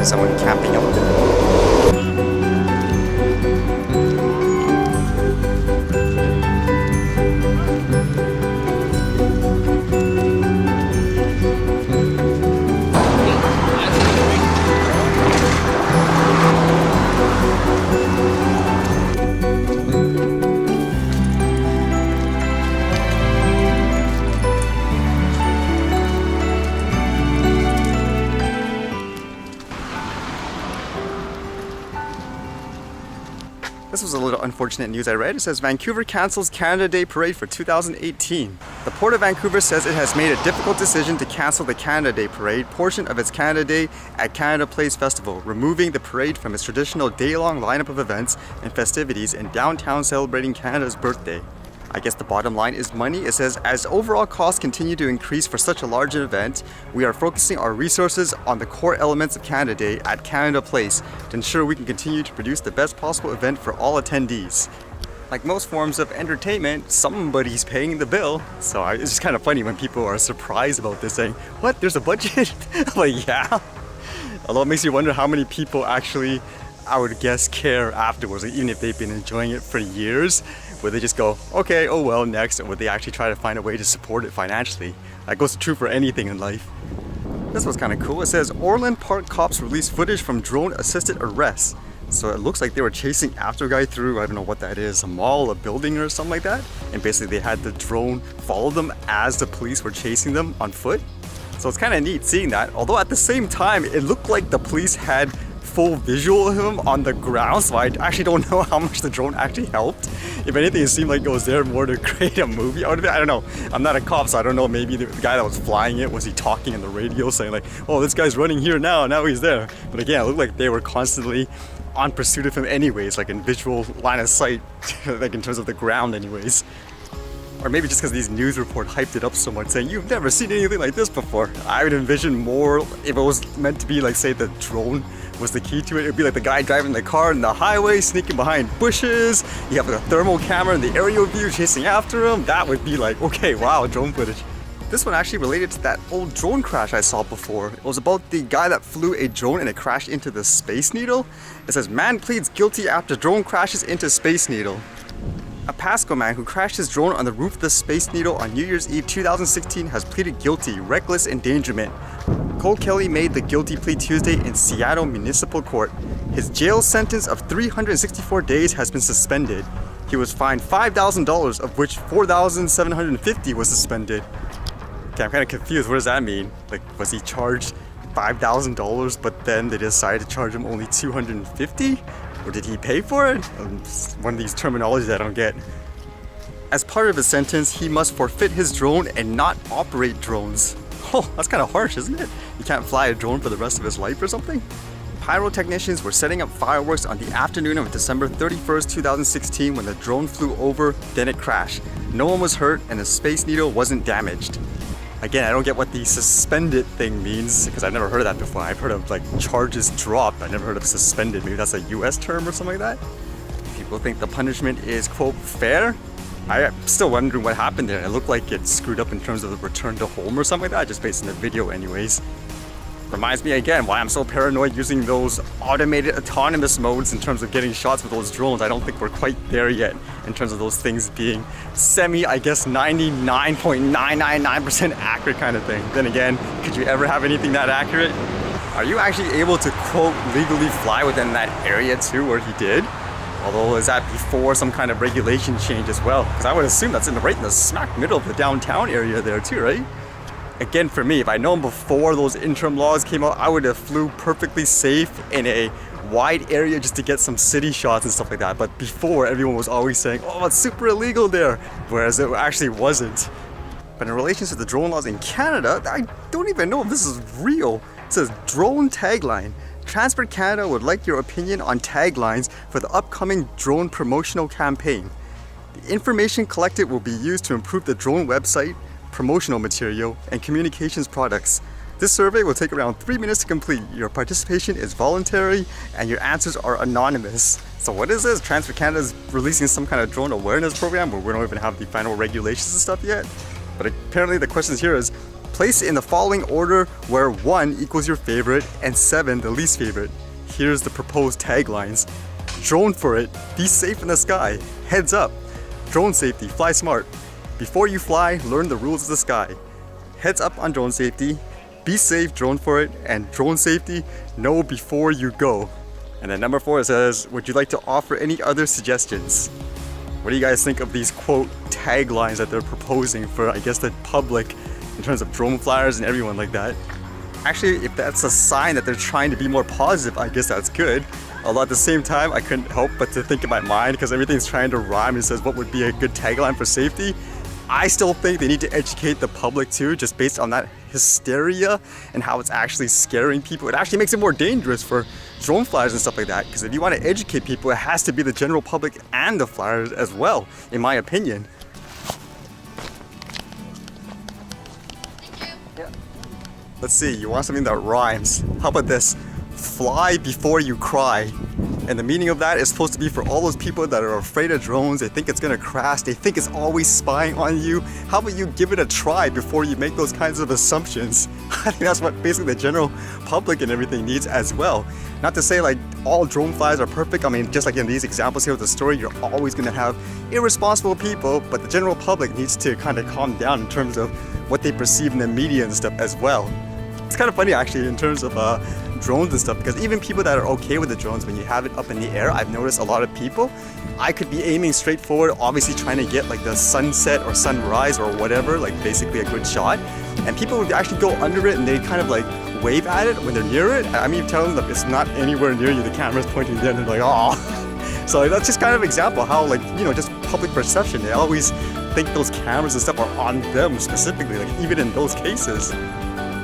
someone camping out there. This was a little unfortunate news I read. It says Vancouver cancels Canada Day Parade for 2018. The Port of Vancouver says it has made a difficult decision to cancel the Canada Day Parade portion of its Canada Day at Canada Place Festival, removing the parade from its traditional day-long lineup of events and festivities in downtown celebrating Canada's birthday. I guess the bottom line is money. It says, as overall costs continue to increase for such a large event, we are focusing our resources on the core elements of Canada Day at Canada Place to ensure we can continue to produce the best possible event for all attendees. Like most forms of entertainment, somebody's paying the bill. So it's just kind of funny when people are surprised about this, saying, what, there's a budget? I'm like, yeah. Although it makes you wonder how many people actually, I would guess, care afterwards, like, even if they've been enjoying it for years. Would they just go, okay, oh well, next, or would they actually try to find a way to support it financially? That goes true for anything in life. This was kind of cool. It says, Orland Park cops released footage from drone-assisted arrests. So it looks like they were chasing after a guy through, I don't know what that is, a mall, a building or something like that. And basically they had the drone follow them as the police were chasing them on foot. So it's kind of neat seeing that. Although at the same time, it looked like the police had full visual of him on the ground, so I actually don't know how much the drone actually helped. If anything, it seemed like it was there more to create a movie out of it. I don't know. I'm not a cop, so I don't know. Maybe the guy that was flying it, was he talking in the radio saying like, oh, this guy's running here now he's there. But again, it looked like they were constantly on pursuit of him anyways, like in visual line of sight, like in terms of the ground anyways. Or maybe just because these news report hyped it up so much, saying you've never seen anything like this before. I would envision more, if it was meant to be like, say, the drone was the key to it, it'd be like the guy driving the car in the highway, sneaking behind bushes. You have like a thermal camera in the aerial view chasing after him. That would be like, okay, wow, drone footage. This one actually related to that old drone crash I saw before. It was about the guy that flew a drone and it crashed into the Space Needle. It says, man pleads guilty after drone crashes into Space Needle. A Pasco man who crashed his drone on the roof of the Space Needle on New Year's Eve 2016 has pleaded guilty, reckless endangerment. Cole Kelly made the guilty plea Tuesday in Seattle Municipal Court. His jail sentence of 364 days has been suspended. He was fined $5,000, of which $4,750 was suspended. Okay, I'm kind of confused. What does that mean? Like, was he charged $5,000, but then they decided to charge him only $250? Or did he pay for it? One of these terminologies I don't get. As part of his sentence, he must forfeit his drone and not operate drones. Oh, that's kind of harsh, isn't it? You can't fly a drone for the rest of his life or something? Pyrotechnicians were setting up fireworks on the afternoon of December 31st, 2016 when the drone flew over, then it crashed. No one was hurt and the Space Needle wasn't damaged. Again, I don't get what the suspended thing means because I've never heard of that before. I've heard of like charges dropped. I've never heard of suspended. Maybe that's a US term or something like that. People think the punishment is, quote, fair. I'm still wondering what happened there. It looked like it screwed up in terms of the return to home or something like that, just based on the video anyways. Reminds me again why I'm so paranoid using those automated autonomous modes in terms of getting shots with those drones. I don't think we're quite there yet in terms of those things being I guess 99.999% accurate kind of thing. Then again, could you ever have anything that accurate? Are you actually able to, quote, legally fly within that area too where he did? Although, is that before some kind of regulation change as well? Because I would assume that's right in the smack middle of the downtown area there too, right? Again, for me, if I'd known before those interim laws came out, I would have flew perfectly safe in a wide area just to get some city shots and stuff like that. But before, everyone was always saying, oh, it's super illegal there, whereas it actually wasn't. But in relation to the drone laws in Canada, I don't even know if this is real. It says, drone tagline. Transport Canada would like your opinion on taglines for the upcoming drone promotional campaign. The information collected will be used to improve the drone website, promotional material, and communications products. This survey will take around 3 minutes to complete. Your participation is voluntary and your answers are anonymous. So what is this? Transport Canada is releasing some kind of drone awareness program where we don't even have the final regulations and stuff yet. But apparently the question here is, Place it in the following order where 1 equals your favorite and 7 the least favorite. Here's the proposed taglines. Drone for it, be safe in the sky. Heads up, drone safety, fly smart. Before you fly, learn the rules of the sky. Heads up on drone safety, be safe, drone for it, and drone safety, know before you go. And then number 4 says, would you like to offer any other suggestions? What do you guys think of these quote taglines that they're proposing for, I guess, the public in terms of drone flyers and everyone like that? Actually, if that's a sign that they're trying to be more positive, I guess that's good. Although at the same time, I couldn't help but to think in my mind, because everything's trying to rhyme and says what would be a good tagline for safety. I still think they need to educate the public too, just based on that hysteria and how it's actually scaring people. It actually makes it more dangerous for drone flyers and stuff like that, because if you want to educate people, it has to be the general public and the flyers as well, in my opinion. Yeah. Let's see, you want something that rhymes. How about this? Fly before you cry. And the meaning of that is supposed to be for all those people that are afraid of drones. They think it's gonna crash. They think it's always spying on you. How about you give it a try before you make those kinds of assumptions? I think that's what basically the general public and everything needs as well. Not to say like all drone flyers are perfect. I mean, just like in these examples here with the story, you're always gonna have irresponsible people, but the general public needs to kind of calm down in terms of what they perceive in the media and stuff as well. It's kind of funny actually in terms of drones and stuff, because even people that are okay with the drones, when you have it up in the air, I've noticed a lot of people, I could be aiming straight forward, obviously trying to get like the sunset or sunrise or whatever, like basically a good shot, and people would actually go under it and they kind of like wave at it when they're near it. I mean, tell them that it's not anywhere near you, the camera's pointing there, and they're like, oh. So that's just kind of an example how, like, you know, just public perception, they always think those cameras and stuff are on them specifically, like even in those cases.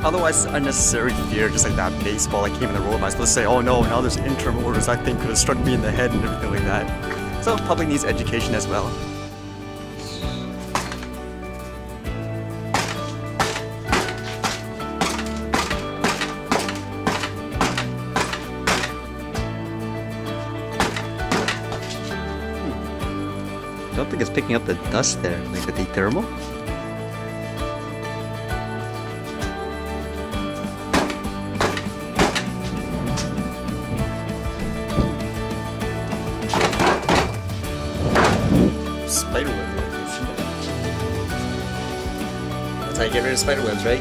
Otherwise, unnecessary fear, just like that baseball that came in the road. Am I supposed to say, oh no, now there's interim orders, I think could have struck me in the head and everything like that. So public needs education as well. I don't think it's picking up the dust there, like the thermal. Spider web. That's how you get rid of spider webs, right?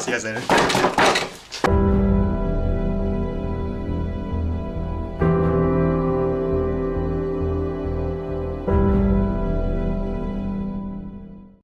See you guys later.